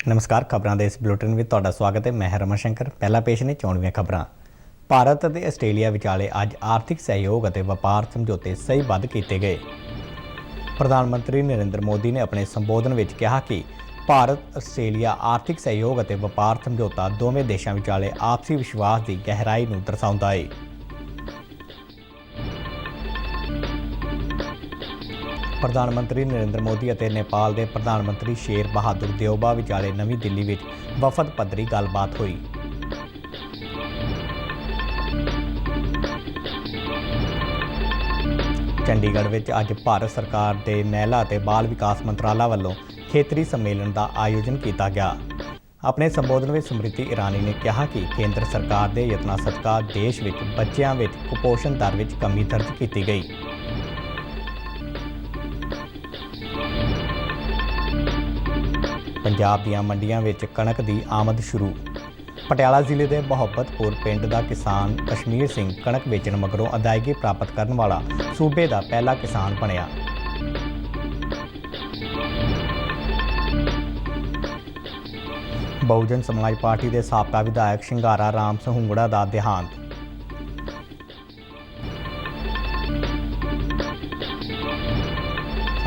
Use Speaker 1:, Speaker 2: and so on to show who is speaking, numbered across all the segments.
Speaker 1: नमस्कार। खबरों के इस बुलेटिन में तुहाडा स्वागत है। मैं रमन शंकर। पहला पेश ने चोणवीं खबरां। भारत और आस्ट्रेलिया विचाले अज आर्थिक सहयोग और व्यापार समझौते सहीबद्ध किए गए। प्रधानमंत्री नरेंद्र मोदी ने अपने संबोधन में कहा कि भारत आस्ट्रेलिया आर्थिक सहयोग और व्यापार समझौता दोवें देशों विचाले आपसी विश्वास की गहराई को दर्शाता है। प्रधानमंत्री नरेंद्र मोदी और नेपाल के प्रधानमंत्री शेर बहादुर देवबा विचाले नवी दिल्ली में वफद पद्धरी गलबात हुई। चंडीगढ़ में अज भारत सरकार के महिला और बाल विकास मंत्रालय वालों खेतरी सम्मेलन का आयोजन किया गया। अपने संबोधन में स्मृति ईरानी ने कहा कि केंद्र सरकार के यत्नों सदका देश में बच्चों में कुपोषण दर में कमी दर्ज की गई। पंजाब दीआं मंडियां विच कणक की आमद शुरू। पटियाला जिले के मोहब्बतपुर पिंड का किसान कश्मीर सिंह कणक बेचण मगरों अदायगी प्राप्त करने वाला सूबे का पहला किसान बनिया। बहुजन समाज पार्टी के साबका विधायक शंगारा राम सहुंगड़ा का देहांत।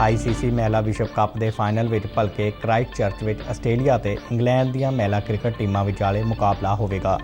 Speaker 1: ICC महिला विश्व कप के फाइनल में भलके क्राइस्ट चर्च में आस्ट्रेलिया और इंग्लैंड दी महिला क्रिकेट टीमां विचाले मुकाबला होगा।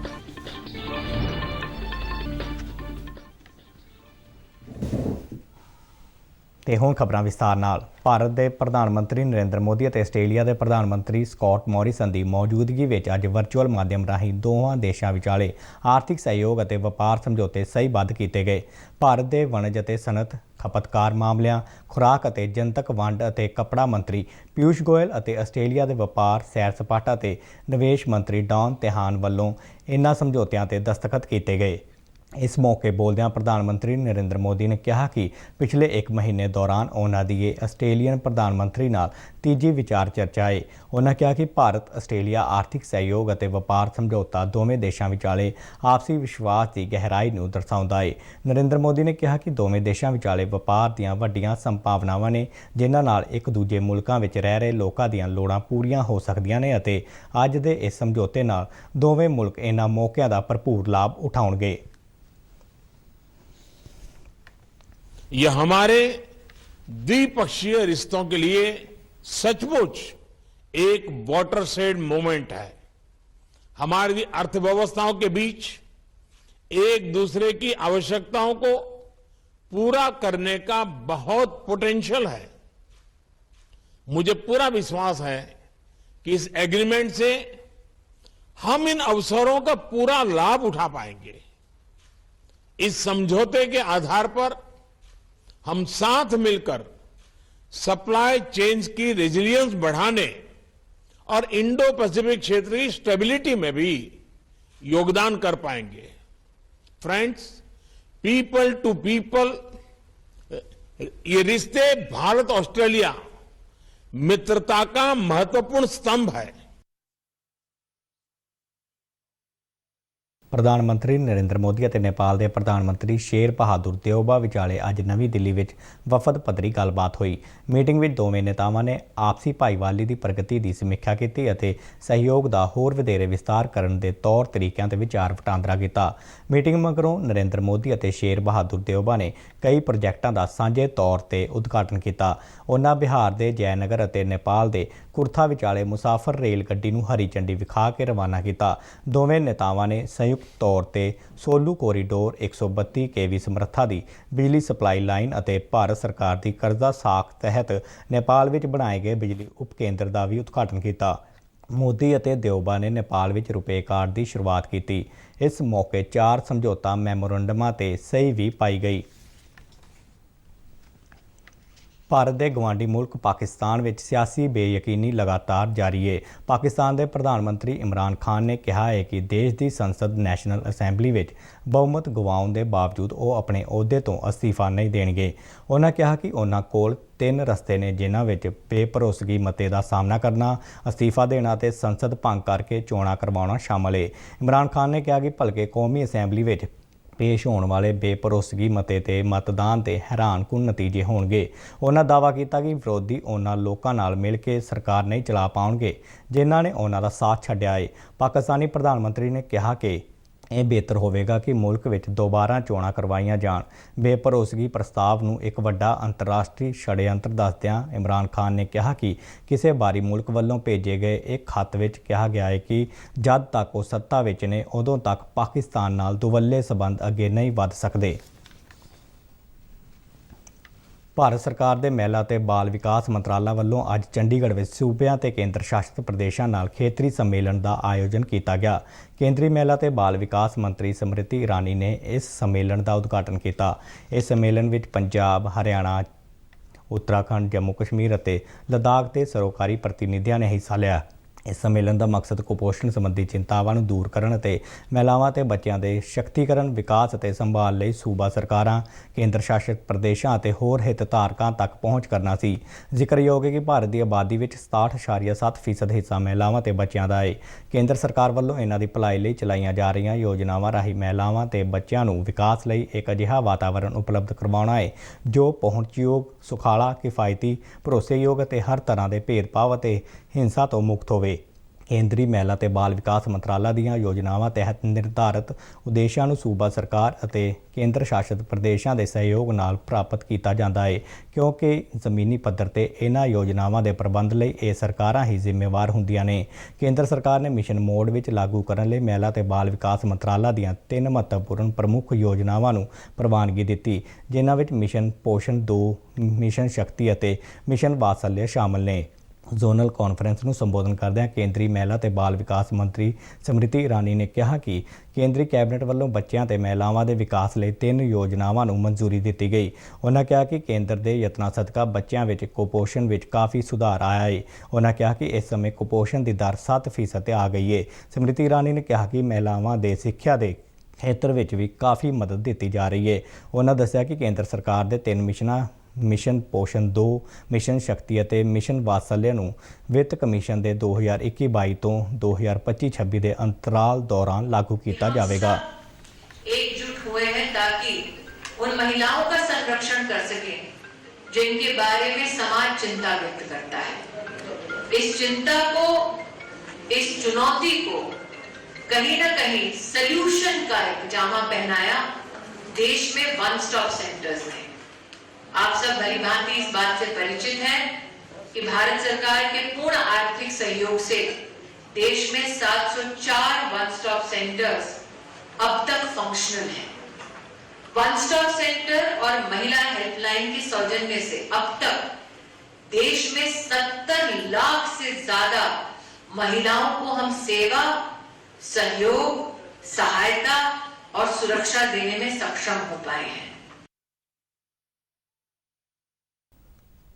Speaker 1: ते हुण खबरां विस्तार नाल। भारत के प्रधानमंत्री नरेंद्र मोदी और आस्ट्रेलिया के प्रधानमंत्री स्कॉट मॉरिसन की मौजूदगी में अज वर्चुअल माध्यम राही दोवां देशों विचाले आर्थिक सहयोग और व्यापार समझौते सहीबद्ध किए गए। भारत के वणज और सनत, खपतकार मामलों, खुराक और जनतक वंड और कपड़ा मंत्री पीयूष गोयल और आस्ट्रेलिया के व्यापार, सैर सपाटा और निवेश मंत्री डॉन तेहान वालों इन्हां समझौतियां ते दस्तखत किए गए। इस मौके बोलदਿਆਂ प्रधानमंत्री नरेंद्र मोदी ने कहा कि पिछले एक महीने दौरान उन्होंने ये आस्ट्रेलियन प्रधानमंत्री नाल तीजी विचार चर्चा है। उन्होंने कहा कि भारत आस्ट्रेलिया आर्थिक सहयोग और व्यापार समझौता दोवें देशों विचाले आपसी विश्वास की गहराई को दर्शाता है। नरेंद्र मोदी ने कहा कि दोवें देशों विचाले व्यापार दीआं वड्डियां संभावनावां ने जिन्हां नाल एक दूजे मुल्कां विच रह रहे लोकां दीआं लोड़ां पूरीआं हो सकदियां ने अते अज दे इस समझौते नाल दोवें मुल्क इन्हां मौकिआं दा भरपूर लाभ उठाउणगे।
Speaker 2: यह हमारे द्विपक्षीय रिश्तों के लिए सचमुच एक वाटरशेड मोमेंट है। हमारी अर्थव्यवस्थाओं के बीच एक दूसरे की आवश्यकताओं को पूरा करने का बहुत पोटेंशियल है। मुझे पूरा विश्वास है कि इस एग्रीमेंट से हम इन अवसरों का पूरा लाभ उठा पाएंगे। इस समझौते के आधार पर हम साथ मिलकर सप्लाई चेन्स की रेजिलियंस बढ़ाने और इंडो पैसिफिक क्षेत्र की स्टेबिलिटी में भी योगदान कर पाएंगे। फ्रेंड्स, पीपल टू पीपल ये रिश्ते भारत ऑस्ट्रेलिया मित्रता का महत्वपूर्ण स्तंभ है।
Speaker 1: प्रधानमंत्री नरेंद्र मोदी और नेपाल के प्रधानमंत्री शेर बहादुर देवबा विचाले अज नवी दिल्ली में वफद पद्धरी गलबात हुई। मीटिंग में दोवें नेतावां ने आपसी भाईवाली की प्रगति की समीक्षा की और सहयोग का होर वधेरे विस्तार करने के तौर तरीकों से विचार वटांदरा किया। मीटिंग मगरों नरेंद्र मोदी और शेर बहादुर देवबा ने कई प्रोजैक्टों का सांझे तौर पर उद्घाटन किया। उन्होंने बिहार के जयनगर और नेपाल के कुर्था विचाले मुसाफर रेल गड्डी नूं हरी झंडी विखा के रवाना किया। दोवें नेतावां ने संयुक्त तौर पर सोलू कोरीडोर 132 kV समर्था की बिजली सप्लाई लाइन और भारत सरकार की कर्जा साख तहत नेपाल में बनाए गए बिजली उपकेंद्र का भी उद्घाटन किया। मोदी और देवबा ने नेपाल में रुपे कार्ड की शुरुआत की। इस मौके 4 समझौता मैमोरेंडमां ते सही भी पाई गई। भारत के गवांढी मुल्क पाकिस्तान में सियासी बेयकीनी लगातार जारी है। पाकिस्तान के प्रधानमंत्री इमरान खान ने कहा है कि देश की संसद नैशनल असैंबली में बहुमत गवाउण के बावजूद वो अपने अहुदे तो अस्तीफा नहीं देंगे। उन्होंने कहा कि उन्होंने कोल 3 रस्ते ने जिन्हां विच बेभरोसगी मते का सामना करना, अस्तीफा देना ते संसद भंग करके चोणां करवाउणा शामिल है। इमरान खान ने कहा कि भलके कौमी असैंबली में ਪੇਸ਼ ਹੋਣ ਵਾਲੇ ਬੇਭਰੋਸਗੀ ਮਤੇ ਤੇ ਮਤਦਾਨ ਤੇ ਹੈਰਾਨਕੁਨ ਨਤੀਜੇ ਹੋਣਗੇ। ਉਹਨਾਂ ਦਾਅਵਾ ਕੀਤਾ ਕਿ ਵਿਰੋਧੀ ਉਹਨਾਂ ਲੋਕਾਂ ਨਾਲ ਮਿਲ ਕੇ ਸਰਕਾਰ ਨਹੀਂ ਚਲਾ ਪਾਉਣਗੇ ਜਿਨ੍ਹਾਂ ਨੇ ਉਹਨਾਂ ਦਾ ਸਾਥ ਛੱਡਿਆ ਹੈ। ਪਾਕਿਸਤਾਨੀ ਪ੍ਰਧਾਨ ਮੰਤਰੀ ਨੇ ਕਿਹਾ ਕਿ ਇਹ ਬਿਹਤਰ ਹੋਵੇਗਾ ਕਿ ਮੁਲਕ ਵਿੱਚ ਦੁਬਾਰਾ ਚੋਣਾਂ ਕਰਵਾਈਆਂ ਜਾਣ। ਬੇਭਰੋਸਗੀ ਪ੍ਰਸਤਾਵ ਨੂੰ ਇੱਕ ਵੱਡਾ ਅੰਤਰਰਾਸ਼ਟਰੀ ਛੜਯੰਤਰ ਦੱਸਦਿਆਂ ਇਮਰਾਨ ਖਾਨ ਨੇ ਕਿਹਾ ਕਿ ਕਿਸੇ ਬਾਹਰੀ ਮੁਲਕ ਵੱਲੋਂ ਭੇਜੇ ਗਏ ਇੱਕ ਖੱਤ ਵਿੱਚ ਕਿਹਾ ਗਿਆ ਹੈ ਕਿ ਜਦ ਤੱਕ ਉਹ ਸੱਤਾ ਵਿੱਚ ਨੇ ਉਦੋਂ ਤੱਕ ਪਾਕਿਸਤਾਨ ਨਾਲ ਦੁਵੱਲੇ ਸਬੰਧ ਅੱਗੇ ਨਹੀਂ ਵਧ ਸਕਦੇ। ਭਾਰਤ ਸਰਕਾਰ ਦੇ ਮਹਿਲਾ ਤੇ ਬਾਲ ਵਿਕਾਸ ਮੰਤਰਾਲਾ ਵੱਲੋਂ ਅੱਜ ਚੰਡੀਗੜ੍ਹ ਵਿੱਚ ਸੂਬਿਆਂ ਤੇ ਕੇਂਦਰ ਸ਼ਾਸਿਤ ਪ੍ਰਦੇਸ਼ਾਂ ਨਾਲ ਖੇਤਰੀ ਸੰਮੇਲਨ ਦਾ ਆਯੋਜਨ ਕੀਤਾ ਗਿਆ। ਕੇਂਦਰੀ ਮਹਿਲਾ ਤੇ ਬਾਲ ਵਿਕਾਸ ਮੰਤਰੀ ਸਮ੍ਰਿਤੀ ਇਰਾਨੀ ਨੇ ਇਸ ਸੰਮੇਲਨ ਦਾ ਉਦਘਾਟਨ ਕੀਤਾ। ਇਸ ਸੰਮੇਲਨ ਵਿੱਚ ਪੰਜਾਬ, ਹਰਿਆਣਾ, ਉੱਤਰਾਖੰਡ, ਜੰਮੂ ਕਸ਼ਮੀਰ ਅਤੇ ਲੱਦਾਖ ਦੇ ਸਰੋਕਾਰੀ ਪ੍ਰਤੀਨਿਧੀਆਂ ਨੇ ਹਿੱਸਾ ਲਿਆ। ਇਸ ਸੰਮੇਲਨ ਦਾ ਮਕਸਦ ਕੁਪੋਸ਼ਣ ਸੰਬੰਧੀ ਚਿੰਤਾਵਾਂ ਨੂੰ ਦੂਰ ਕਰਨ ਅਤੇ ਮਹਿਲਾਵਾਂ ਤੇ ਬੱਚਿਆਂ ਦੇ ਸ਼ਕਤੀਕਰਨ, ਵਿਕਾਸ ਅਤੇ ਸੰਭਾਲ ਲਈ ਸੂਬਾ ਸਰਕਾਰਾਂ, ਕੇਂਦਰ ਸ਼ਾਸਿਤ ਪ੍ਰਦੇਸ਼ਾਂ ਅਤੇ ਹੋਰ ਹਿੱਤਧਾਰਕਾਂ ਤੱਕ ਪਹੁੰਚ ਕਰਨਾ ਸੀ। ਜ਼ਿਕਰਯੋਗ ਹੈ ਕਿ ਭਾਰਤ ਦੀ ਆਬਾਦੀ ਵਿੱਚ 67.7% ਹਿੱਸਾ ਮਹਿਲਾਵਾਂ ਤੇ ਬੱਚਿਆਂ ਦਾ ਹੈ। ਕੇਂਦਰ ਸਰਕਾਰ ਵੱਲੋਂ ਇਹਨਾਂ ਦੀ ਭਲਾਈ ਲਈ ਚਲਾਈਆਂ ਜਾ ਰਹੀਆਂ ਯੋਜਨਾਵਾਂ ਰਾਹੀਂ ਮਹਿਲਾਵਾਂ ਤੇ ਬੱਚਿਆਂ ਨੂੰ ਵਿਕਾਸ ਲਈ ਇੱਕ ਅਜਿਹਾ ਵਾਤਾਵਰਣ ਉਪਲਬਧ ਕਰਵਾਉਣਾ ਹੈ ਜੋ ਪਹੁੰਚਯੋਗ, ਸੁਖਾਲਾ, ਕਿਫਾਇਤੀ, ਭਰੋਸੇਯੋਗ ਅਤੇ ਹਰ ਤਰ੍ਹਾਂ ਦੇ ਭੇਦਭਾਵ ਅਤੇ ਹਿੰਸਾ ਤੋਂ ਮੁਕਤ ਹੋਵੇ। ਕੇਂਦਰੀ ਮਹਿਲਾ ਤੇ ਬਾਲ ਵਿਕਾਸ ਮੰਤਰਾਲਾ ਦੀਆਂ ਯੋਜਨਾਵਾਂ ਤਹਿਤ ਨਿਰਧਾਰਤ ਉਦੇਸ਼ਾਂ ਨੂੰ ਸੂਬਾ ਸਰਕਾਰ ਅਤੇ ਕੇਂਦਰ ਸ਼ਾਸਿਤ ਪ੍ਰਦੇਸ਼ਾਂ ਦੇ ਸਹਿਯੋਗ ਨਾਲ ਪ੍ਰਾਪਤ ਕੀਤਾ ਜਾਂਦਾ ਹੈ ਕਿਉਂਕਿ ਜ਼ਮੀਨੀ ਪੱਧਰ ਤੇ ਇਹਨਾਂ ਯੋਜਨਾਵਾਂ ਦੇ ਪ੍ਰਬੰਧ ਲਈ ਇਹ ਸਰਕਾਰਾਂ ਹੀ ਜ਼ਿੰਮੇਵਾਰ ਹੁੰਦੀਆਂ ਨੇ। ਕੇਂਦਰ ਸਰਕਾਰ ਨੇ ਮਿਸ਼ਨ ਮੋਡ ਵਿੱਚ ਲਾਗੂ ਕਰਨ ਲਈ ਮਹਿਲਾ ਤੇ ਬਾਲ ਵਿਕਾਸ ਮੰਤਰਾਲਾ ਦੀਆਂ 3 ਮਹੱਤਵਪੂਰਨ ਪ੍ਰਮੁੱਖ ਯੋਜਨਾਵਾਂ ਨੂੰ ਪ੍ਰਵਾਨਗੀ ਦਿੱਤੀ ਜਿਨ੍ਹਾਂ ਵਿੱਚ ਮਿਸ਼ਨ ਪੋਸ਼ਣ 2, ਮਿਸ਼ਨ ਸ਼ਕਤੀ ਅਤੇ ਮਿਸ਼ਨ ਵਾਤਸല്ਯ ਸ਼ਾਮਲ ਨੇ। ਜ਼ੋਨਲ ਕਾਨਫਰੰਸ ਨੂੰ ਸੰਬੋਧਨ ਕਰਦਿਆਂ ਕੇਂਦਰੀ ਮਹਿਲਾ ਤੇ ਬਾਲ ਵਿਕਾਸ ਮੰਤਰੀ ਸਮ੍ਰਿਤੀ ਇਰਾਨੀ ਨੇ ਕਿਹਾ ਕਿ ਕੇਂਦਰੀ ਕੈਬਨਿਟ ਵੱਲੋਂ ਬੱਚਿਆਂ ਤੇ ਮਹਿਲਾਵਾਂ ਦੇ ਵਿਕਾਸ ਲਈ 3 ਯੋਜਨਾਵਾਂ ਨੂੰ ਮਨਜ਼ੂਰੀ ਦਿੱਤੀ ਗਈ। ਉਹਨਾਂ ਕਿਹਾ ਕਿ ਕੇਂਦਰ ਦੇ ਯਤਨਾਂ ਸਦਕਾ ਬੱਚਿਆਂ ਵਿੱਚ ਕੁਪੋਸ਼ਣ ਵਿੱਚ ਕਾਫੀ ਸੁਧਾਰ ਆਇਆ ਹੈ। ਉਹਨਾਂ ਕਿਹਾ ਕਿ ਇਸ ਸਮੇਂ ਕੁਪੋਸ਼ਣ ਦੀ ਦਰ 7% ਤੇ ਆ ਗਈ ਹੈ। ਸਮ੍ਰਿਤੀ ਇਰਾਨੀ ਨੇ ਕਿਹਾ ਕਿ ਮਹਿਲਾਵਾਂ ਦੇ ਸਿੱਖਿਆ ਦੇ ਖੇਤਰ ਵਿੱਚ ਵੀ ਕਾਫੀ ਮਦਦ ਦਿੱਤੀ ਜਾ ਰਹੀ ਹੈ। ਉਹਨਾਂ ਦੱਸਿਆ ਕਿ ਕੇਂਦਰ ਸਰਕਾਰ ਦੇ 3 ਮਿਸ਼ਨਾਂ ਮਿਸ਼ਨ ਪੋਸ਼ਣ 2, ਮਿਸ਼ਨ ਸ਼ਕਤੀ ਅਤੇ ਮਿਸ਼ਨ ਵਾਤਸല്ਯ ਨੂੰ ਵਿੱਤ ਕਮਿਸ਼ਨ ਦੇ 2021-22 ਤੋਂ 2025-26 ਦੇ ਅੰਤਰਾਲ ਦੌਰਾਨ ਲਾਗੂ ਕੀਤਾ ਜਾਵੇਗਾ।
Speaker 3: एकजुट हुए हैं ताकि उन महिलाओं का संरक्षण कर सके जिनके बारे में समाज चिंता व्यक्त करता है। इस चिंता को, इस चुनौती को कहीं ना कहीं सल्यूशन का एक जामा पहनाया देश में वन स्टॉप सेंटर्स ने। आप सब भली भांति इस बात से परिचित हैं कि भारत सरकार के पूर्ण आर्थिक सहयोग से देश में 704 वन स्टॉप सेंटर्स अब तक फंक्शनल हैं। वन स्टॉप सेंटर और महिला हेल्पलाइन के सौजन्य से अब तक देश में 70 लाख से ज्यादा महिलाओं को हम सेवा, सहयोग, सहायता और सुरक्षा देने में सक्षम हो पाए हैं।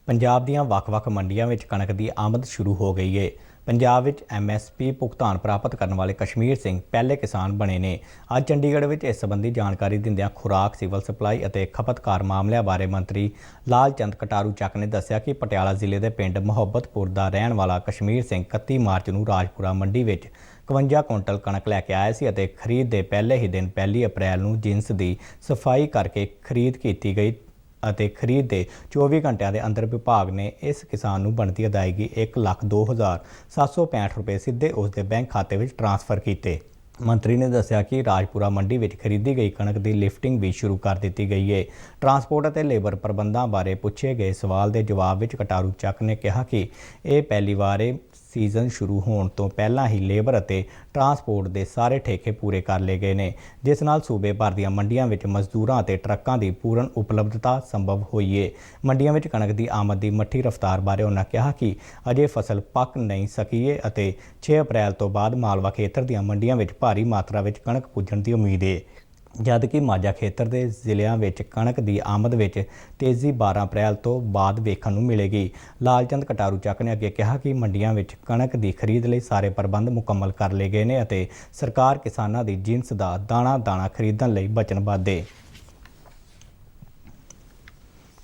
Speaker 1: ਪੰਜਾਬ ਦੀਆਂ ਵੱਖ-ਵੱਖ ਮੰਡੀਆਂ ਵਿੱਚ ਕਣਕ ਦੀ ਆਮਦ ਸ਼ੁਰੂ ਹੋ ਗਈ ਹੈ। ਪੰਜਾਬ ਵਿੱਚ MSP ਭੁਗਤਾਨ ਪ੍ਰਾਪਤ ਕਰਨ ਵਾਲੇ ਕਸ਼ਮੀਰ ਸਿੰਘ ਪਹਿਲੇ ਕਿਸਾਨ ਬਣੇ ਨੇ। ਅੱਜ ਚੰਡੀਗੜ੍ਹ ਵਿੱਚ ਇਸ ਸੰਬੰਧੀ ਜਾਣਕਾਰੀ ਦਿੰਦਿਆਂ ਖੁਰਾਕ, ਸਿਵਲ ਸਪਲਾਈ ਅਤੇ ਖਪਤਕਾਰ ਮਾਮਲਿਆਂ ਬਾਰੇ ਮੰਤਰੀ ਲਾਲ ਚੰਦ ਕਟਾਰੂ ਚੱਕ ਨੇ ਦੱਸਿਆ ਕਿ ਪਟਿਆਲਾ ਜ਼ਿਲ੍ਹੇ ਦੇ ਪਿੰਡ ਮੁਹੱਬਤਪੁਰ ਦਾ ਰਹਿਣ ਵਾਲਾ ਕਸ਼ਮੀਰ ਸਿੰਘ 31 ਮਾਰਚ ਨੂੰ ਰਾਜਪੁਰਾ ਮੰਡੀ ਵਿੱਚ 52 ਕੁਇੰਟਲ ਕਣਕ ਲੈ ਕੇ ਆਇਆ ਸੀ ਅਤੇ ਖਰੀਦ ਦੇ ਪਹਿਲੇ ਹੀ ਦਿਨ 1 ਅਪ੍ਰੈਲ ਨੂੰ ਜਿੰਸ ਦੀ ਸਫਾਈ ਕਰਕੇ ਖਰੀਦ ਕੀਤੀ ਗਈ ਅਤੇ ਖਰੀਦ ਦੇ 24 ਘੰਟਿਆਂ ਦੇ ਅੰਦਰ ਵਿਭਾਗ ਨੇ ਇਸ ਕਿਸਾਨ ਨੂੰ ਬਣਦੀ ਅਦਾਇਗੀ 1,02,765 ਰੁਪਏ ਸਿੱਧੇ ਉਸ ਦੇ ਬੈਂਕ ਖਾਤੇ ਵਿੱਚ ਟ੍ਰਾਂਸਫਰ ਕੀਤੇ। ਮੰਤਰੀ ਨੇ ਦੱਸਿਆ ਕਿ ਰਾਜਪੁਰਾ ਮੰਡੀ ਵਿੱਚ ਖਰੀਦੀ ਗਈ ਕਣਕ ਦੀ ਲਿਫਟਿੰਗ ਵੀ ਸ਼ੁਰੂ ਕਰ ਦਿੱਤੀ ਗਈ ਹੈ। ਟਰਾਂਸਪੋਰਟ ਅਤੇ ਲੇਬਰ ਪ੍ਰਬੰਧਾਂ ਬਾਰੇ ਪੁੱਛੇ ਗਏ ਸਵਾਲ ਦੇ ਜਵਾਬ ਵਿੱਚ ਕਟਾਰੂ ਚੱਕ ਨੇ ਕਿਹਾ ਕਿ ਇਹ ਪਹਿਲੀ ਵਾਰ ਸੀਜ਼ਨ ਸ਼ੁਰੂ ਹੋਣ ਤੋਂ ਪਹਿਲਾਂ ਹੀ ਲੇਬਰ ਅਤੇ ਟਰਾਂਸਪੋਰਟ ਦੇ ਸਾਰੇ ਠੇਕੇ ਪੂਰੇ ਕਰ ਲਏ ਗਏ ਨੇ ਜਿਸ ਨਾਲ ਸੂਬੇ ਭਰ ਦੀਆਂ ਮੰਡੀਆਂ ਵਿੱਚ ਮਜ਼ਦੂਰਾਂ ਅਤੇ ਟਰੱਕਾਂ ਦੀ ਪੂਰਨ ਉਪਲਬਧਤਾ ਸੰਭਵ ਹੋਈ ਹੈ। ਮੰਡੀਆਂ ਵਿੱਚ ਕਣਕ ਦੀ ਆਮਦ ਦੀ ਮੱਠੀ ਰਫ਼ਤਾਰ ਬਾਰੇ ਉਹਨਾਂ ਕਿਹਾ ਕਿ ਅਜੇ ਫਸਲ ਪੱਕ ਨਹੀਂ ਸਕੀ ਹੈ ਅਤੇ 6 ਅਪ੍ਰੈਲ ਤੋਂ ਬਾਅਦ ਮਾਲਵਾ ਖੇਤਰ ਦੀਆਂ ਮੰਡੀਆਂ ਵਿੱਚ ਭਾਰੀ ਮਾਤਰਾ ਵਿੱਚ ਕਣਕ ਪੁੱਜਣ ਦੀ ਉਮੀਦ ਹੈ। ਜਦ ਕਿ ਮਾਝਾ ਖੇਤਰ ਦੇ ਜ਼ਿਲ੍ਹਿਆਂ ਵਿੱਚ ਕਣਕ ਦੀ ਆਮਦ ਵਿੱਚ ਤੇਜ਼ੀ 12 ਅਪ੍ਰੈਲ ਤੋਂ ਬਾਅਦ ਵੇਖਣ ਨੂੰ ਮਿਲੇਗੀ। ਲਾਲਚੰਦ ਕਟਾਰੂ ਚੱਕ ਨੇ ਅੱਗੇ ਕਿਹਾ ਕਿ ਮੰਡੀਆਂ ਵਿੱਚ ਕਣਕ ਦੀ ਖਰੀਦ ਲਈ ਸਾਰੇ ਪ੍ਰਬੰਧ ਮੁਕੰਮਲ ਕਰ ਲਏ ਗਏ ਨੇ ਅਤੇ ਸਰਕਾਰ ਕਿਸਾਨਾਂ ਦੀ ਜਿੰਸ ਦਾ ਦਾਣਾ ਖਰੀਦਣ ਲਈ ਵਚਨਬੱਧ ਹੈ।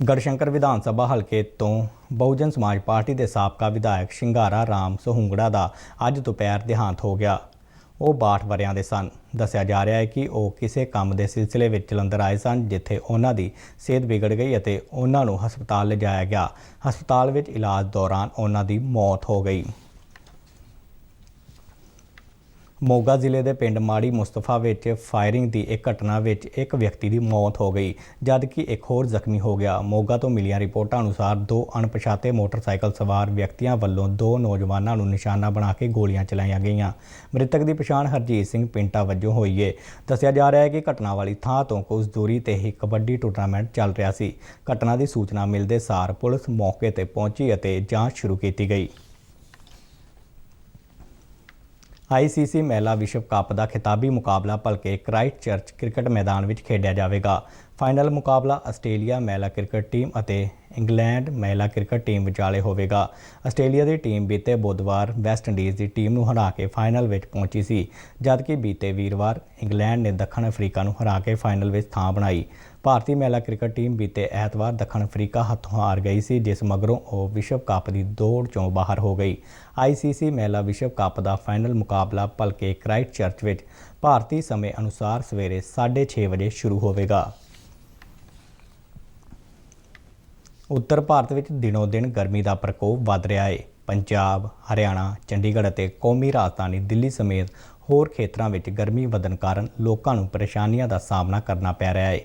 Speaker 1: ਗੜਸ਼ੰਕਰ ਵਿਧਾਨ ਸਭਾ ਹਲਕੇ ਤੋਂ ਬਹੁਜਨ ਸਮਾਜ ਪਾਰਟੀ ਦੇ ਸਾਬਕਾ ਵਿਧਾਇਕ ਸ਼ਿੰਗਾਰਾ ਰਾਮ ਸਹੂੰਗੜਾ ਦਾ ਅੱਜ ਦੁਪਹਿਰ ਦੇਹਾਂਤ ਹੋ ਗਿਆ। ਉਹ 62 ਵਰ੍ਹਿਆਂ ਦੇ ਸਨ। ਦੱਸਿਆ ਜਾ ਰਿਹਾ ਹੈ ਕਿ ਉਹ ਕਿਸੇ ਕੰਮ ਦੇ ਸਿਲਸਿਲੇ ਵਿੱਚ ਜਲੰਧਰ ਆਏ ਸਨ, ਜਿੱਥੇ ਉਹਨਾਂ ਦੀ ਸਿਹਤ ਵਿਗੜ ਗਈ ਅਤੇ ਉਹਨਾਂ ਨੂੰ ਹਸਪਤਾਲ ਲਿਜਾਇਆ ਗਿਆ। ਹਸਪਤਾਲ ਵਿੱਚ ਇਲਾਜ ਦੌਰਾਨ ਉਹਨਾਂ ਦੀ ਮੌਤ ਹੋ ਗਈ। ਮੋਗਾ ਜ਼ਿਲ੍ਹੇ ਦੇ ਪਿੰਡ ਮਾੜੀ ਮੁਸਤਫਾ ਵਿੱਚ ਫਾਇਰਿੰਗ ਦੀ ਇੱਕ ਘਟਨਾ ਵਿੱਚ ਇੱਕ ਵਿਅਕਤੀ ਦੀ ਮੌਤ ਹੋ ਗਈ, ਜਦਕਿ ਇੱਕ ਹੋਰ ਜ਼ਖਮੀ ਹੋ ਗਿਆ। ਮੋਗਾ ਤੋਂ ਮਿਲੀਆਂ ਰਿਪੋਰਟਾਂ ਅਨੁਸਾਰ 2 ਅਣਪਛਾਤੇ ਮੋਟਰਸਾਈਕਲ ਸਵਾਰ ਵਿਅਕਤੀਆਂ ਵੱਲੋਂ 2 ਨੌਜਵਾਨਾਂ ਨੂੰ ਨਿਸ਼ਾਨਾ ਬਣਾ ਕੇ ਗੋਲੀਆਂ ਚਲਾਈਆਂ ਗਈਆਂ। ਮ੍ਰਿਤਕ ਦੀ ਪਛਾਣ ਹਰਜੀਤ ਸਿੰਘ ਪਿੰਟਾ ਵਜੋਂ ਹੋਈ ਹੈ। ਦੱਸਿਆ ਜਾ ਰਿਹਾ ਹੈ ਕਿ ਘਟਨਾ ਵਾਲੀ ਥਾਂ ਤੋਂ ਕੁਝ ਦੂਰੀ ਤੇ ਹੀ ਕਬੱਡੀ ਟੂਰਨਾਮੈਂਟ ਚੱਲ ਰਿਹਾ ਸੀ। ਘਟਨਾ ਦੀ ਸੂਚਨਾ ਮਿਲਦੇ ਸਾਰ ਪੁਲਿਸ ਮੌਕੇ ਤੇ ਪਹੁੰਚੀ ਅਤੇ ਜਾਂਚ ਸ਼ੁਰੂ ਕੀਤੀ ਗਈ। ICC ਮਹਿਲਾ ਵਿਸ਼ਵ ਕੱਪ ਦਾ ਖਿਤਾਬੀ ਮੁਕਾਬਲਾ ਭਲਕੇ ਕ੍ਰਾਈਸਟਚਰਚ ਕ੍ਰਿਕਟ ਮੈਦਾਨ ਵਿੱਚ ਖੇਡਿਆ ਜਾਵੇਗਾ। ਫਾਈਨਲ ਮੁਕਾਬਲਾ ਆਸਟ੍ਰੇਲੀਆ ਮਹਿਲਾ ਕ੍ਰਿਕਟ ਟੀਮ ਅਤੇ ਇੰਗਲੈਂਡ ਮਹਿਲਾ ਕ੍ਰਿਕਟ ਟੀਮ ਵਿਚਾਲੇ ਹੋਵੇਗਾ। ਆਸਟ੍ਰੇਲੀਆ ਦੀ ਟੀਮ ਬੀਤੇ ਬੁੱਧਵਾਰ ਵੈਸਟ ਇੰਡੀਜ਼ ਦੀ ਟੀਮ ਨੂੰ ਹਰਾ ਕੇ ਫਾਈਨਲ ਵਿੱਚ ਪਹੁੰਚੀ ਸੀ, ਜਦਕਿ ਬੀਤੇ ਵੀਰਵਾਰ ਇੰਗਲੈਂਡ ਨੇ ਦੱਖਣ ਅਫਰੀਕਾ ਨੂੰ ਹਰਾ ਕੇ ਫਾਈਨਲ ਵਿੱਚ ਥਾਂ ਬਣਾਈ। ਭਾਰਤੀ ਮਹਿਲਾ ਕ੍ਰਿਕਟ ਟੀਮ ਬੀਤੇ ਐਤਵਾਰ ਦੱਖਣ ਅਫਰੀਕਾ ਹੱਥੋਂ ਹਾਰ ਗਈ ਸੀ, ਜਿਸ ਮਗਰੋਂ ਉਹ ਵਿਸ਼ਵ ਕੱਪ ਦੀ ਦੌੜ ਚੋਂ ਬਾਹਰ ਹੋ ਗਈ। ICC ਮਹਿਲਾ ਵਿਸ਼ਵ ਕੱਪ ਦਾ ਫਾਈਨਲ ਮੁਕਾਬਲਾ ਭਲਕੇ ਕ੍ਰਾਈਸਟਚਰਚ ਵਿੱਚ ਭਾਰਤੀ ਸਮੇਂ ਅਨੁਸਾਰ ਸਵੇਰੇ 6:30 ਵਜੇ ਸ਼ੁਰੂ ਹੋਵੇਗਾ। ਉੱਤਰ ਭਾਰਤ ਵਿੱਚ ਦਿਨੋ-ਦਿਨ ਗਰਮੀ ਦਾ ਪ੍ਰਕੋਪ ਵੱਧ ਰਿਹਾ ਹੈ। ਪੰਜਾਬ, ਹਰਿਆਣਾ, ਚੰਡੀਗੜ੍ਹ ਅਤੇ ਕੌਮੀ ਰਾਜਧਾਨੀ ਦਿੱਲੀ ਸਮੇਤ ਹੋਰ ਖੇਤਰਾਂ ਵਿੱਚ ਗਰਮੀ ਵਧਣ ਕਾਰਨ ਲੋਕਾਂ ਨੂੰ ਪਰੇਸ਼ਾਨੀਆਂ ਦਾ ਸਾਹਮਣਾ ਕਰਨਾ ਪੈ ਰਿਹਾ ਹੈ।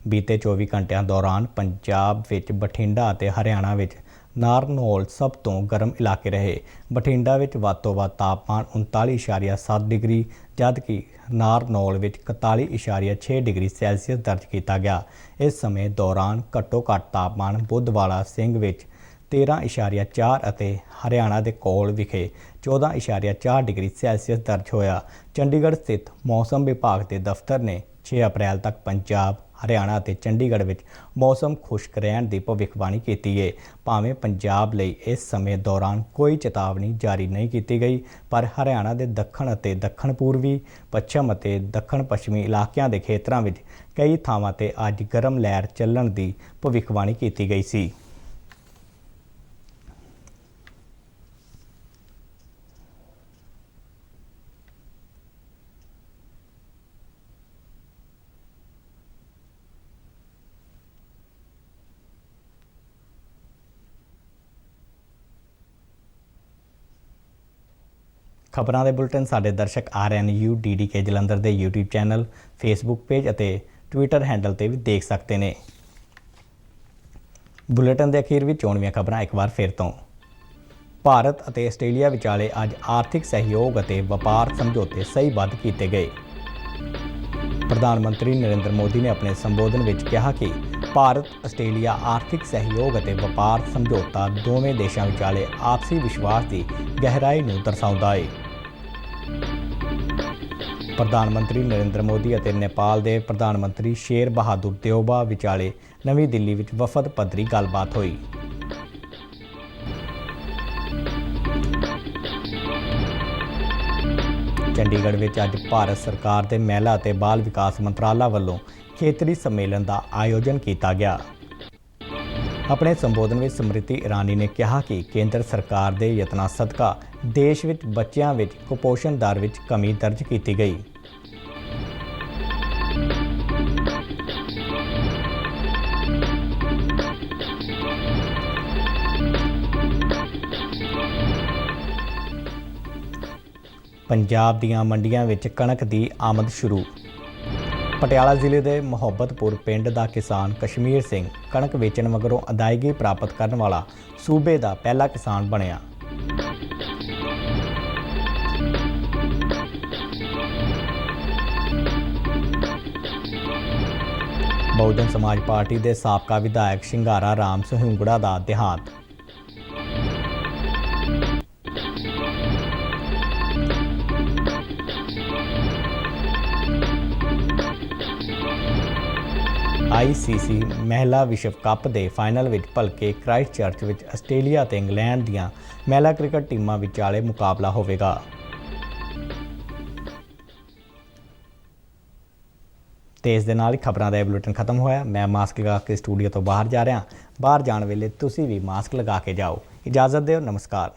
Speaker 1: ਬੀਤੇ 24 ਘੰਟਿਆਂ ਦੌਰਾਨ ਪੰਜਾਬ ਵਿੱਚ ਬਠਿੰਡਾ ਅਤੇ ਹਰਿਆਣਾ ਵਿੱਚ ਨਾਰਨੌਲ ਸਭ ਤੋਂ ਗਰਮ ਇਲਾਕੇ ਰਹੇ। ਬਠਿੰਡਾ ਵਿੱਚ ਵੱਧ ਤੋਂ ਵੱਧ ਤਾਪਮਾਨ 39.7 ਡਿਗਰੀ, ਜਦਕਿ ਨਾਰਨੌਲ ਵਿੱਚ 41.6 ਡਿਗਰੀ ਸੈਲਸੀਅਸ ਦਰਜ ਕੀਤਾ ਗਿਆ। ਇਸ ਸਮੇਂ ਦੌਰਾਨ ਘੱਟੋ ਘੱਟ ਤਾਪਮਾਨ ਬੁੱਧਵਾਲਾ ਸਿੰਘ ਵਿੱਚ 13.4 ਅਤੇ ਹਰਿਆਣਾ ਦੇ ਕੋਲ ਵਿਖੇ 14.4 ਡਿਗਰੀ ਸੈਲਸੀਅਸ ਦਰਜ ਹੋਇਆ। ਚੰਡੀਗੜ੍ਹ ਸਥਿਤ ਮੌਸਮ ਵਿਭਾਗ ਦੇ ਦਫ਼ਤਰ ਨੇ 6 ਅਪ੍ਰੈਲ ਤੱਕ ਪੰਜਾਬ, ਹਰਿਆਣਾ ਅਤੇ ਚੰਡੀਗੜ੍ਹ ਵਿੱਚ ਮੌਸਮ ਖੁਸ਼ਕ ਰਹਿਣ ਦੀ ਭਵਿੱਖਬਾਣੀ ਕੀਤੀ ਹੈ। ਭਾਵੇਂ ਪੰਜਾਬ ਲਈ ਇਸ ਸਮੇਂ ਦੌਰਾਨ ਕੋਈ ਚੇਤਾਵਨੀ ਜਾਰੀ ਨਹੀਂ ਕੀਤੀ ਗਈ, ਪਰ ਹਰਿਆਣਾ ਦੇ ਦੱਖਣ ਅਤੇ ਦੱਖਣ ਪੂਰਬੀ, ਪੱਛਮ ਅਤੇ ਦੱਖਣ ਪੱਛਮੀ ਇਲਾਕਿਆਂ ਦੇ ਖੇਤਰਾਂ ਵਿੱਚ ਕਈ ਥਾਵਾਂ 'ਤੇ ਅੱਜ ਗਰਮ ਲਹਿਰ ਚੱਲਣ ਦੀ ਭਵਿੱਖਬਾਣੀ ਕੀਤੀ ਗਈ ਸੀ। ਖਬਰਾਂ ਦੇ ਬੁਲਟਨ ਸਾਡੇ ਦਰਸ਼ਕ RNU DDK ਜਲੰਧਰ ਦੇ YouTube ਚੈਨਲ, Facebook ਪੇਜ ਅਤੇ Twitter ਹੈਂਡਲ ਤੇ ਵੀ ਦੇਖ ਸਕਦੇ ਨੇ। ਬੁਲਟਨ ਦੇ ਅਖੀਰ ਵਿੱਚ ਚੋਣਵੀਆਂ ਖਬਰਾਂ ਇੱਕ ਵਾਰ ਫਿਰ ਤੋਂ। ਭਾਰਤ ਅਤੇ ਆਸਟ੍ਰੇਲੀਆ ਵਿਚਾਲੇ ਅੱਜ ਆਰਥਿਕ ਸਹਿਯੋਗ ਅਤੇ ਵਪਾਰ ਸਮਝੌਤੇ ਸਹੀਬੱਧ ਕੀਤੇ ਗਏ। ਪ੍ਰਧਾਨ ਮੰਤਰੀ ਨਰਿੰਦਰ ਮੋਦੀ ਨੇ ਆਪਣੇ ਸੰਬੋਧਨ ਵਿੱਚ ਕਿਹਾ ਕਿ ਭਾਰਤ ਆਸਟ੍ਰੇਲੀਆ ਆਰਥਿਕ ਸਹਿਯੋਗ ਅਤੇ ਵਪਾਰ ਸਮਝੌਤਾ ਦੋਵੇਂ ਦੇਸ਼ਾਂ ਵਿਚਾਲੇ ਆਪਸੀ ਵਿਸ਼ਵਾਸ ਦੀ ਗਹਿਰਾਈ ਨੂੰ ਦਰਸਾਉਂਦਾ ਹੈ। ਪ੍ਰਧਾਨ ਮੰਤਰੀ ਨਰਿੰਦਰ ਮੋਦੀ ਅਤੇ ਨੇਪਾਲ ਦੇ ਪ੍ਰਧਾਨ ਮੰਤਰੀ ਸ਼ੇਰ ਬਹਾਦੁਰ ਦਿਉਬਾ ਵਿਚਾਲੇ ਨਵੀਂ ਦਿੱਲੀ ਵਿੱਚ ਵਫਦ ਪੱਧਰੀ ਗੱਲਬਾਤ ਹੋਈ। ਚੰਡੀਗੜ੍ਹ ਵਿੱਚ ਅੱਜ ਭਾਰਤ ਸਰਕਾਰ ਦੇ ਮਹਿਲਾ ਅਤੇ ਬਾਲ ਵਿਕਾਸ ਮੰਤਰਾਲਾ ਵੱਲੋਂ ਖੇਤਰੀ ਸੰਮੇਲਨ ਦਾ ਆਯੋਜਨ ਕੀਤਾ ਗਿਆ। ਆਪਣੇ ਸੰਬੋਧਨ ਵਿੱਚ ਸਮ੍ਰਿਤੀ ਇਰਾਨੀ ਨੇ ਕਿਹਾ ਕਿ ਕੇਂਦਰ ਸਰਕਾਰ ਦੇ ਯਤਨਾਂ ਸਦਕਾ ਦੇਸ਼ ਵਿੱਚ ਬੱਚਿਆਂ ਵਿੱਚ ਕੁਪੋਸ਼ਣ ਦਰ ਵਿੱਚ ਕਮੀ ਦਰਜ ਕੀਤੀ ਗਈ। ਪੰਜਾਬ ਦੀਆਂ ਮੰਡੀਆਂ ਵਿੱਚ ਕਣਕ ਦੀ ਆਮਦ ਸ਼ੁਰੂ। ਪਟਿਆਲਾ ਜ਼ਿਲ੍ਹੇ ਦੇ ਮੁਹੱਬਤਪੁਰ ਪਿੰਡ ਦਾ ਕਿਸਾਨ ਕਸ਼ਮੀਰ ਸਿੰਘ ਕਣਕ ਵੇਚਣ ਮਗਰੋਂ ਅਦਾਇਗੀ ਪ੍ਰਾਪਤ ਕਰਨ ਵਾਲਾ ਸੂਬੇ ਦਾ ਪਹਿਲਾ ਕਿਸਾਨ ਬਣਿਆ। ਬਹੁਜਨ ਸਮਾਜ ਪਾਰਟੀ ਦੇ ਸਾਬਕਾ ਵਿਧਾਇਕ ਸ਼ਿੰਗਾਰਾ ਰਾਮ ਸਹੂੰਗੜਾ ਦਾ ਦੇਹਾਂਤ। ICC ਮਹਿਲਾ ਵਿਸ਼ਵ ਕੱਪ ਦੇ ਫਾਈਨਲ ਵਿੱਚ ਭਲਕੇ ਕ੍ਰਾਈਸਟਚਰਚ ਵਿੱਚ ਆਸਟ੍ਰੇਲੀਆ ਅਤੇ ਇੰਗਲੈਂਡ ਦੀਆਂ ਮਹਿਲਾ ਕ੍ਰਿਕਟ ਟੀਮਾਂ ਵਿਚਾਲੇ ਮੁਕਾਬਲਾ ਹੋਵੇਗਾ। ਤੇ ਇਸ ਦੇ ਨਾਲ ਹੀ ਖਬਰਾਂ ਦਾ ਇਹ ਬੁਲੇਟਿਨ ਖਤਮ ਹੋਇਆ। ਮੈਂ ਮਾਸਕ ਲਗਾ ਕੇ ਸਟੂਡੀਓ ਤੋਂ ਬਾਹਰ ਜਾ ਰਿਹਾ। ਬਾਹਰ ਜਾਣ ਵੇਲੇ ਤੁਸੀਂ ਵੀ ਮਾਸਕ ਲਗਾ ਕੇ ਜਾਓ। ਇਜਾਜ਼ਤ ਦਿਓ। ਨਮਸਕਾਰ।